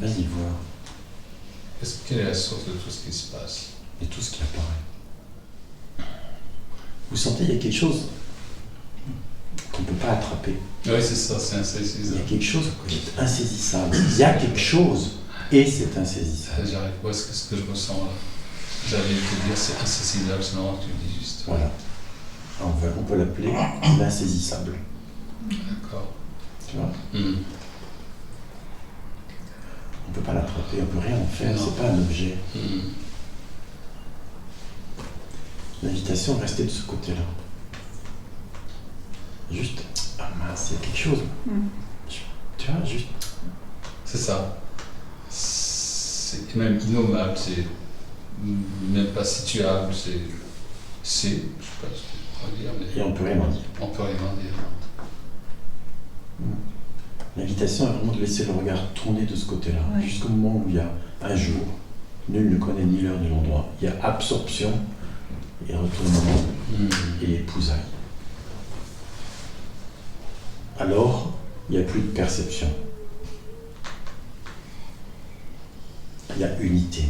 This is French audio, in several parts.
Vas-y voir. Quelle est la source de tout ce qui se passe? Et tout ce qui apparaît. Vous sentez, il y a quelque chose qu'on ne peut pas attraper. Oui, c'est ça, c'est Il y insaisissable. a quelque chose qui est insaisissable. Il y a quelque chose et c'est insaisissable. J'arrive pas à ce que je ressens là. J'allais te dire c'est insaisissable, c'est normal que tu le dis juste. Voilà. On peut l'appeler l'insaisissable. D'accord. Tu vois, on ne peut pas l'attraper, on ne peut rien en faire, Non. c'est pas un objet. L'invitation, restez de ce côté-là. Juste, ah mince, il y a quelque chose. Tu vois, juste. C'est ça. C'est même innommable, c'est même pas situable, je sais pas ce qu'on va dire, mais Et on peut rien en dire. on peut rien en dire. L'invitation est vraiment de laisser le regard tourner de ce côté-là, Ouais. jusqu'au moment où il y a un jour, nul ne connaît ni l'heure ni l'endroit, il y a absorption et retournement et épousailles. Alors, il n'y a plus de perception. Il y a unité.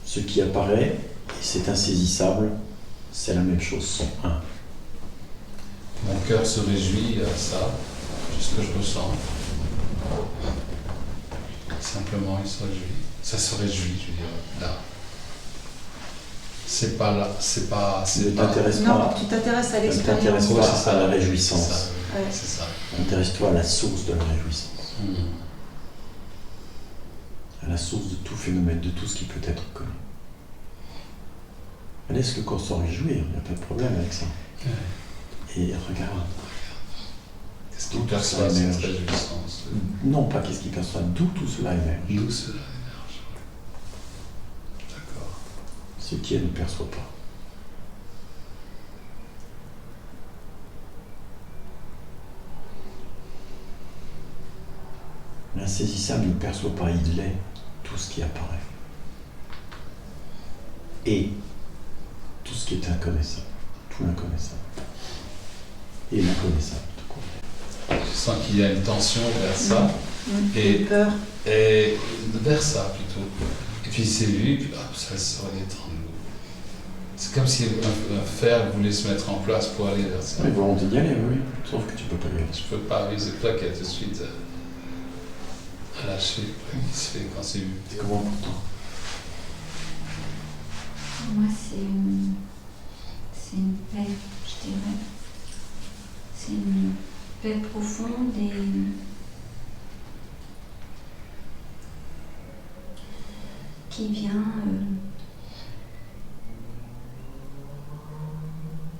Ce qui apparaît, et c'est insaisissable, c'est la même chose, sont un. Mon cœur se réjouit à ça, c'est ce que je ressens. Simplement, il se réjouit. Ça se réjouit, je veux dire, là. C'est pas là, c'est pas. Ne t'intéresse Non, pas, tu t'intéresses à ne l'expérience. t'intéresse Ouais, pas c'est ça. à la C'est réjouissance. ça. Ouais. C'est ça. Intéresse-toi à la source de la réjouissance, à la source de tout phénomène, de tout ce qui peut être connu. Laisse le corps s'en réjouir, il n'y a pas de problème avec ça. Et regarde, Qu'est-ce qui Tout perçoit ça cette émerge. réjouissance? non pas qu'est-ce qu'il perçoit, d'où tout cela émerge. D'où cela émerge? D'accord. Ce qui elle ne perçoit pas. L'insaisissable ne perçoit pas, il est tout ce qui apparaît. Et tout ce qui est inconnaissable, tout l'inconnaissable. Et l'inconnaissable, tout court. Je sens qu'il y a une tension vers ça, Et et, peur. et vers ça plutôt. Et puis c'est lui, puis hop, ça se redétend. C'est comme si un fer voulait se mettre en place pour aller vers ça. Oui, volonté d'y aller, oui, sauf que tu peux pas y aller. Je peux pas viser le plaquet tout de suite à lâcher, qui se fait quand c'est vu. C'est comment pour toi? Pour moi, c'est une paix, je dirais. C'est une paix profonde et qui vient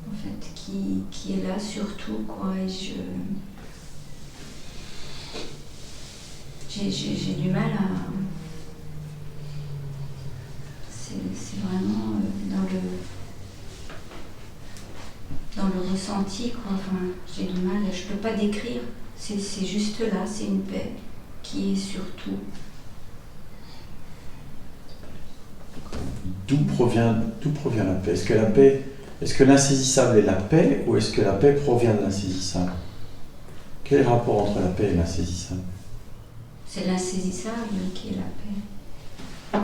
en fait, qui est là surtout, quoi. Et j'ai du mal à. C'est vraiment dans le ressenti, quoi. Enfin, j'ai du mal, je peux pas décrire. C'est juste là, c'est une paix qui est surtout. D'où provient la paix? Est-ce que l'insaisissable est la paix ou est-ce que la paix provient de l'insaisissable? Quel est le rapport entre la paix et l'insaisissable? C'est l'insaisissable qui est la paix.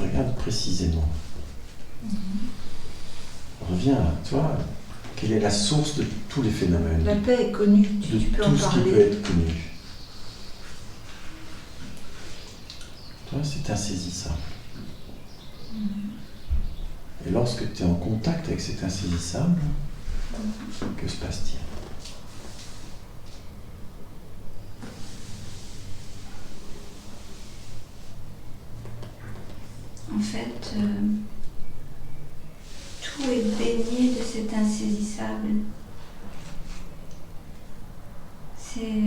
Regarde précisément. Reviens, tu vois, quelle est la source de tous les phénomènes, La paix est connue, de tu peux en tout ce qui peut parler. être connu. Tu vois, c'est insaisissable. Et lorsque tu es en contact avec cet insaisissable, que se passe-t-il? En fait, tout est baigné de cet insaisissable. C'est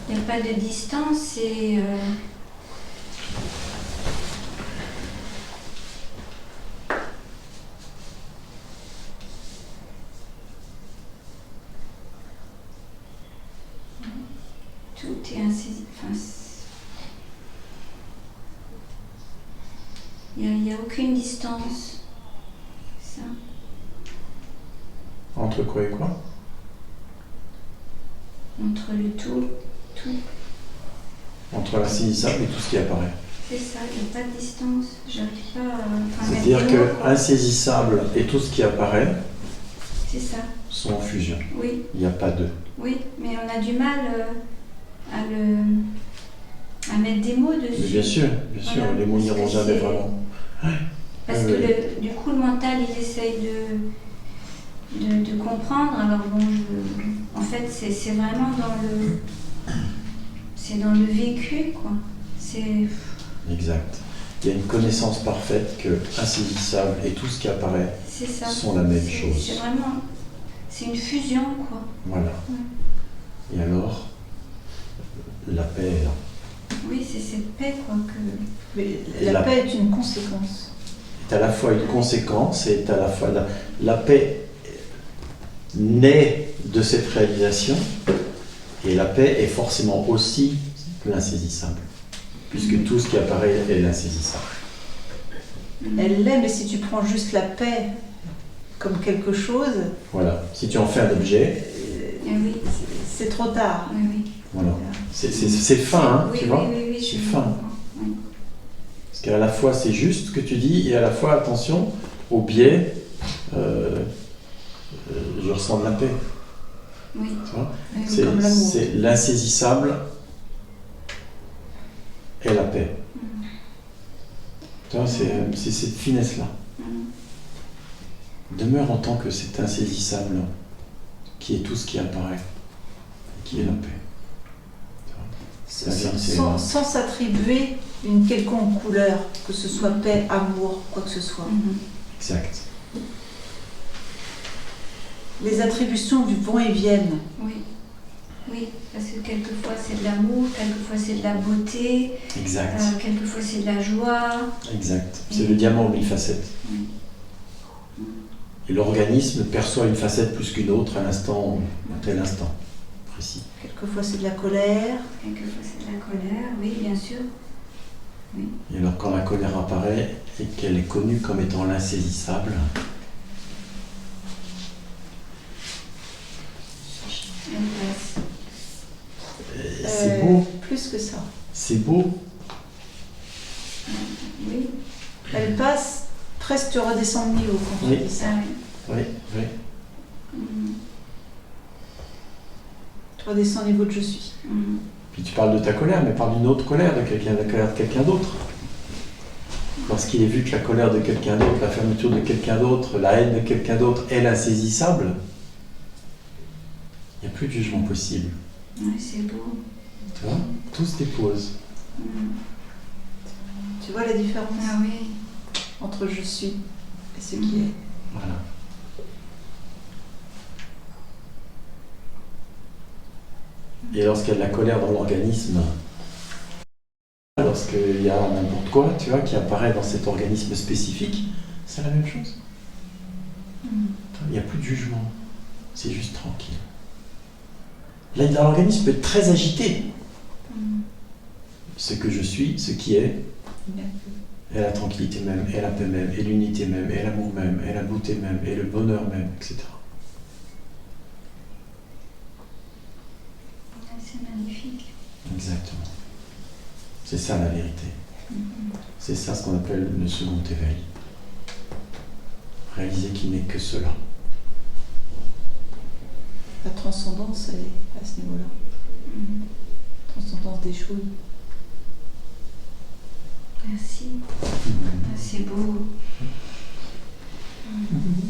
il n'y a pas de distance, c'est est insaisissable. Enfin, il n'y a aucune distance. Ça. Entre quoi et quoi? Entre le tout. Entre l'insaisissable et tout ce qui apparaît. C'est ça, il n'y a pas de distance. J'arrive pas à mettre C'est-à-dire des mots, que quoi. insaisissable et tout ce qui apparaît C'est ça, sont en fusion. oui. Il n'y a pas d'eux. Oui, mais on a du mal à mettre des mots dessus. Mais bien sûr, Voilà, les mots parce n'iront que jamais c'est- vraiment. Parce Oui, que du coup, le mental, il essaye de comprendre. Alors bon, en fait, c'est vraiment c'est dans le vécu, quoi. C'est... Exact. Il y a une connaissance parfaite que insaisissable et tout ce qui apparaît C'est ça. sont la même C'est chose. vraiment... C'est une fusion, quoi. Voilà. Et alors, la paix est là. Oui, c'est cette paix, quoi, que... Mais Et la la- paix est une conséquence. C'est à la fois une conséquence et à la fois la paix naît de cette réalisation et la paix est forcément aussi l'insaisissable puisque tout ce qui apparaît est l'insaisissable. Elle l'est, mais si tu prends juste la paix comme quelque chose, Voilà. Si tu en fais un objet, Ah oui, c'est trop tard. oui, oui. voilà. C'est fin, hein, Oui, tu oui, vois. oui, oui, C'est je fin. comprends. Oui. Parce qu'à la fois c'est juste ce que tu dis et à la fois attention au biais. Je ressens de la paix. Oui. Tu vois. Oui, oui. C'est Comme l'amour. c'est l'insaisissable et la paix. Tu vois, c'est cette finesse-là. Demeure en tant que cet insaisissable qui est tout ce qui apparaît, qui est la paix. La vérité est là. Sans s'attribuer une quelconque couleur, que ce soit paix, amour, quoi que ce soit. Mhm. Exact. Les attributions vont et viennent. Oui. Oui, parce que quelquefois c'est de l'amour, quelquefois c'est de la beauté, Exact. quelquefois c'est de la joie. Exact. C'est le diamant aux 1000 facettes. Oui. Et l'organisme perçoit une facette plus qu'une autre à l'instant, à tel instant précis. Quelquefois c'est de la colère. Quelquefois c'est de la colère, oui, bien sûr. Et alors quand la colère apparaît et qu'elle est connue comme étant l'insaisissable, Elle passe. c'est beau, Plus que ça. c'est beau. Oui, Elle passe, presque tu redescends de niveau quand Oui. tu dis ça. ça, oui. Oui, oui. Mhm. Tu redescends au niveau de je suis. Mhm. Puis tu parles de ta colère, mais parle d'une autre colère, de la colère de quelqu'un d'autre. Lorsqu'il est vu que la colère de quelqu'un d'autre, la fermeture de quelqu'un d'autre, la haine de quelqu'un d'autre est l'insaisissable, il n'y a plus de jugement possible. Oui, c'est beau. Tu vois? Tout se dépose. Mhm. Tu vois la différence Ah oui. entre je suis et ce qui est. Voilà. Et lorsqu'il y a de la colère dans l'organisme, lorsqu'il y a n'importe quoi, tu vois, qui apparaît dans cet organisme spécifique, c'est la même chose. Mhm. Il n'y a plus de jugement. C'est juste tranquille. Là, l'organisme peut être très agité. Mhm. Ce que je suis, ce qui est, et la tranquillité même, et la paix même, et l'unité même, et l'amour même, et la beauté même, et le bonheur même, etc. C'est magnifique. Exactement. C'est ça la vérité. Mhm. C'est ça ce qu'on appelle le second éveil. Réaliser qu'il n'est que cela. La transcendance, elle est à ce niveau-là. Mhm. Transcendance des choses. Merci. Ah, c'est beau. Mhm.